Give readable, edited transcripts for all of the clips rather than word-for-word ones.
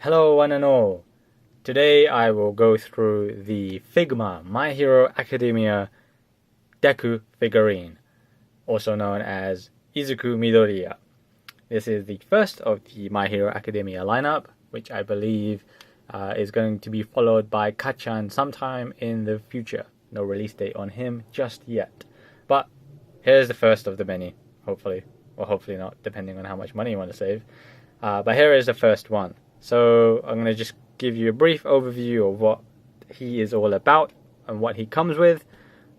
Hello one and all. Today I will go through the Figma My Hero Academia Deku figurine, also known as Izuku Midoriya. This is the first of the My Hero Academia lineup, which I believe is going to be followed by Kachan sometime in the future. No release date on him just yet. But here's the first of the many, hopefully. Or hopefully not, depending on how much money you want to save. But here is the first one. So I'm going to just give you a brief overview of what he is all about and what he comes with,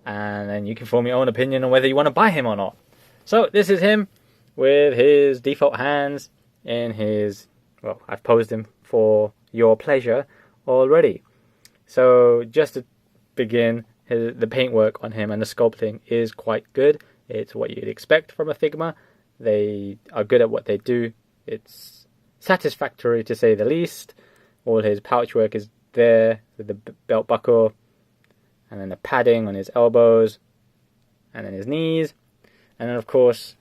and then you can form your own opinion on whether you want to buy him or not. So this is him with his default hands in his, well, I've posed him for your pleasure already. So just to begin, the paintwork on him and the sculpting is quite good. It's what you'd expect from a Figma. They are good at what they do. It's satisfactory to say the least. All his pouch work is there with the belt buckle, and then the padding on his elbows, and then his knees. And then of course,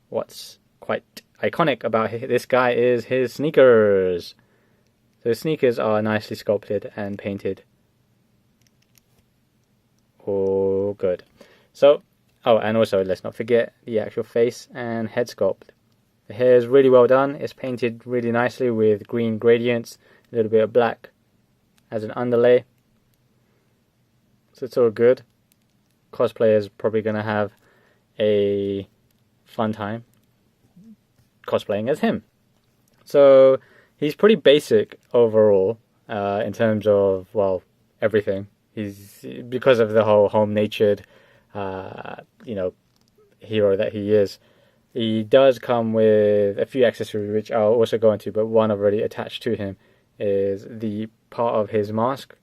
what's quite iconic about this guy is his sneakers. So his sneakers are nicely sculpted and painted. Oh, good. So, and also let's not forget the actual face and head sculpt. The hair is really well done. It's painted really nicely with green gradients, a little bit of black as an underlay. So it's all good. Cosplayers probably going to have a fun time cosplaying as him. So he's pretty basic overall in terms of, well, everything. He's, because of the whole home-natured, hero that he is. He does come with a few accessories, which I'll also go into, but one I've already attached to him is the part of his mask.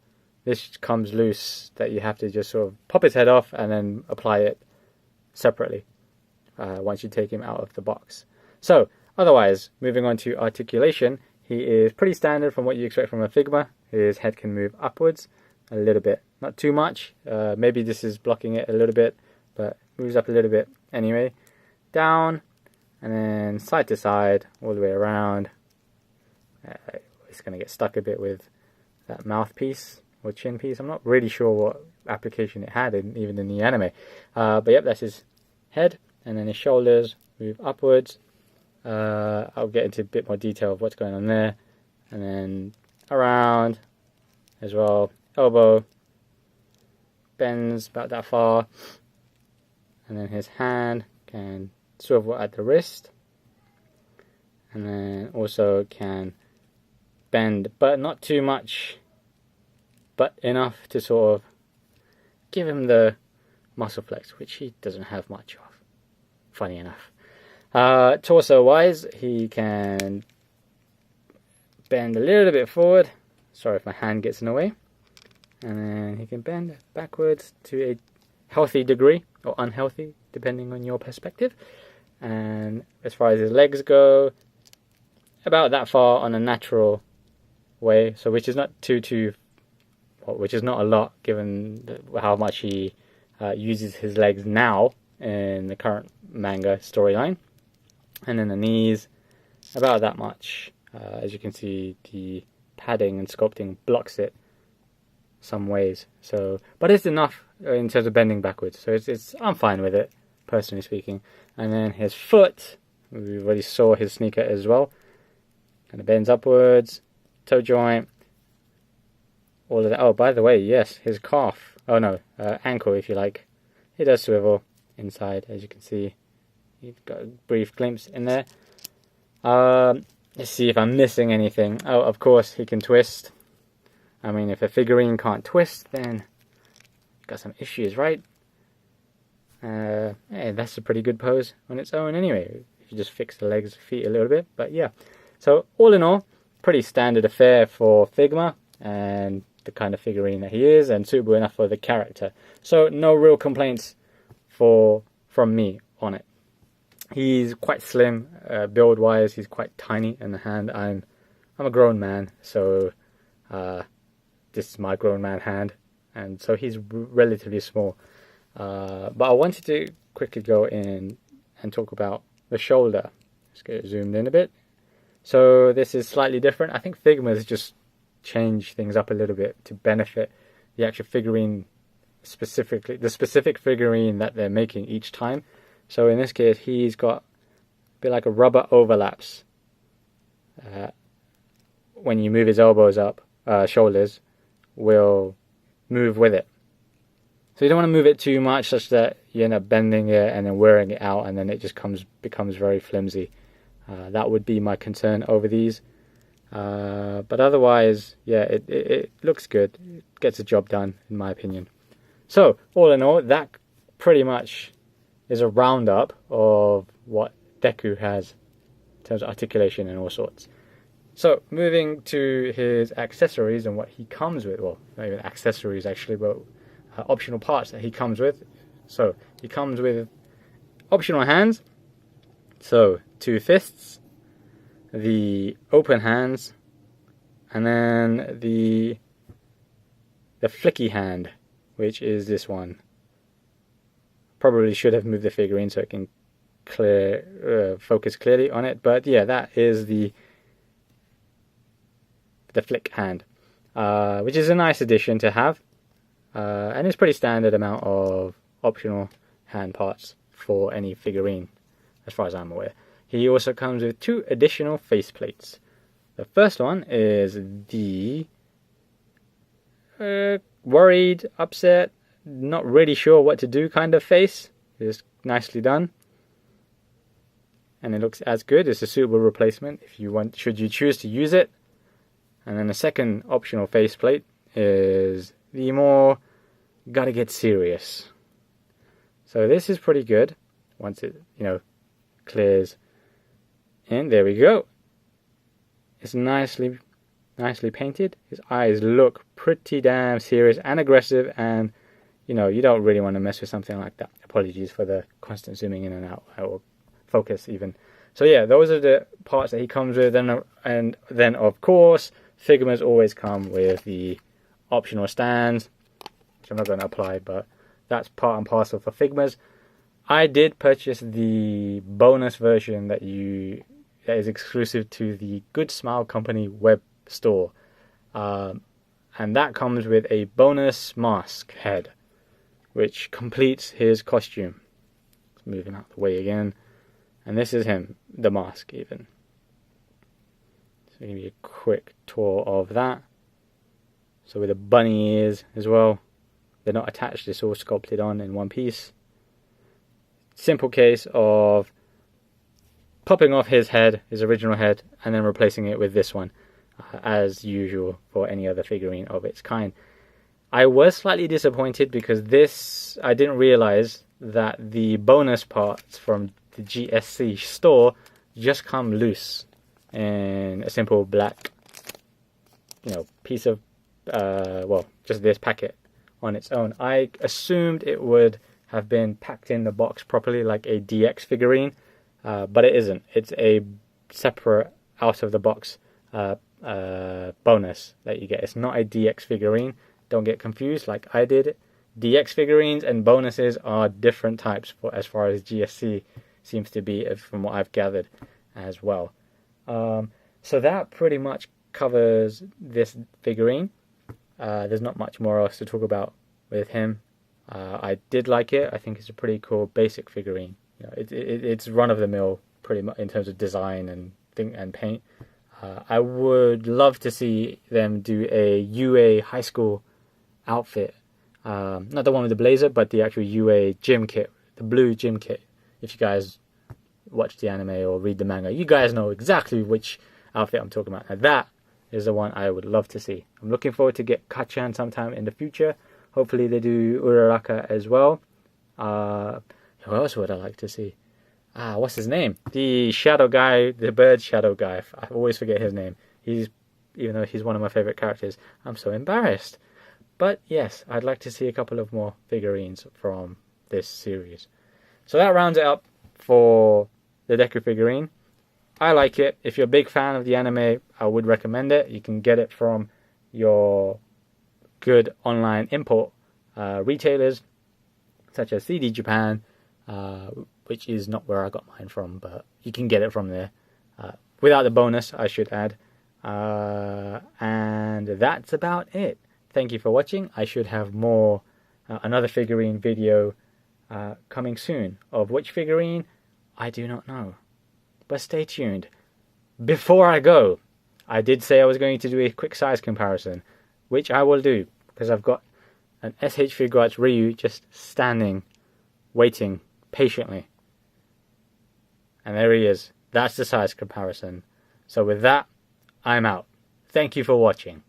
This comes loose that you have to just sort of pop his head off and then apply it separately once you take him out of the box. So, otherwise, moving on to articulation, he is pretty standard from what you expect from a Figma. His head can move upwards a little bit, not too much. Maybe this is blocking it a little bit, but moves up a little bit anyway. Down, and then side to side, all the way around. It's going to get stuck a bit with that mouthpiece or chin piece. I'm not really sure what application it had, even in the anime. But yep, that's his head, and then his shoulders move upwards. I'll get into a bit more detail of what's going on there. And then around as well. Elbow bends about that far. And then his hand can swivel at the wrist, and then also can bend, but not too much, but enough to sort of give him the muscle flex, which he doesn't have much of, funny enough. Torso wise, he can bend a little bit forward, sorry if my hand gets in the way, and then he can bend backwards to a healthy degree, or unhealthy, depending on your perspective. And as far as his legs go, about that far on a natural way, so which is not which is not a lot given how much he uses his legs now in the current manga storyline. And then the knees, about that much. As you can see, the padding and sculpting blocks it some ways. So, but it's enough in terms of bending backwards. So I'm fine with it, personally speaking. And then his foot, we already saw his sneaker as well. Kind of bends upwards, toe joint, all of that. Oh, by the way, yes, his calf. Oh no, ankle, if you like. It does swivel inside, as you can see. You've got a brief glimpse in there. Let's see if I'm missing anything. Oh, of course, he can twist. I mean, if a figurine can't twist, then you've got some issues, right? Yeah, that's a pretty good pose on its own anyway, if you just fix the legs, feet a little bit. But yeah, so all in all, pretty standard affair for Figma and the kind of figurine that he is, and suitable enough for the character. So no real complaints from me on it. He's quite slim, build-wise. He's quite tiny in the hand. I'm a grown man, so this is my grown man hand, and so he's relatively small. But I wanted to quickly go in and talk about the shoulder. Let's get it zoomed in a bit. So this is slightly different. I think Figma's just changed things up a little bit to benefit the actual figurine specifically, the specific figurine that they're making each time. So in this case, he's got a bit like a rubber overlaps. When you move his elbows up, shoulders will move with it. So you don't want to move it too much such that you end up bending it and then wearing it out, and then it just becomes very flimsy. That would be my concern over these. But otherwise, yeah, it looks good. It gets the job done, in my opinion. So, all in all, that pretty much is a roundup of what Deku has in terms of articulation and all sorts. So, moving to his accessories and what he comes with. Well, not even accessories actually, but optional parts that he comes with. So, he comes with optional hands. So, 2 fists, the open hands, and then the flicky hand, which is this one. Probably should have moved the figurine so it can focus clearly on it, but yeah, that is the flick hand, which is a nice addition to have, and it's pretty standard amount of optional hand parts for any figurine, as far as I'm aware. He also comes with 2 additional face plates. The first one is the worried, upset, not really sure what to do kind of face. It's nicely done, and it looks as good. It's a suitable replacement if you want, should you choose to use it. And then the second optional faceplate is the more gotta get serious. So this is pretty good once it, clears in. There we go. It's nicely painted. His eyes look pretty damn serious and aggressive, and you don't really want to mess with something like that. Apologies for the constant zooming in and out, or focus even. So yeah, those are the parts that he comes with, and then of course Figmas always come with the optional stands, which I'm not going to apply, but that's part and parcel for Figmas. I did purchase the bonus version that is exclusive to the GoodSmileCompany web store, and that comes with a bonus mask head, which completes his costume. It's moving out the way again, and this is him, the mask even. So give you a quick tour of that. So with the bunny ears as well, they're not attached, it's all sculpted on in one piece. Simple case of popping off his head, his original head, and then replacing it with this one, as usual for any other figurine of its kind. I was slightly disappointed because I didn't realize that the bonus parts from the GSC store just come loose in a simple black, piece of, just this packet on its own. I assumed it would have been packed in the box properly like a DX figurine, but it isn't. It's a separate out of the box bonus that you get. It's not a DX figurine. Don't get confused like I did. DX figurines and bonuses are different types as far as GSC seems to be, from what I've gathered as well. So that pretty much covers this figurine. There's not much more else to talk about with him. I did like it. I think it's a pretty cool basic figurine. It's run-of-the-mill pretty much in terms of design and paint. I would love to see them do a UA high school outfit. Not the one with the blazer, but the actual UA gym kit, the blue gym kit. If you guys watch the anime or read the manga, you guys know exactly which outfit I'm talking about. Now that is the one I would love to see. I'm looking forward to get Kachan sometime in the future. Hopefully they do Uraraka as well. Who else would I like to see? What's his name? The shadow guy, the bird shadow guy. I always forget his name. Even though he's one of my favorite characters, I'm so embarrassed. But yes, I'd like to see a couple of more figurines from this series. So that rounds it up for the Deku figurine. I like it. If you're a big fan of the anime, I would recommend it. You can get it from your good online import retailers, such as CD Japan, which is not where I got mine from, but you can get it from there. without the bonus, I should add. And that's about it. Thank you for watching. I should have more, another figurine video coming soon. Of which figurine, I do not know. But stay tuned. Before I go, I did say I was going to do a quick size comparison, which I will do, because I've got an SH Figuarts Ryu just standing, waiting patiently. And there he is. That's the size comparison. So with that, I'm out. Thank you for watching.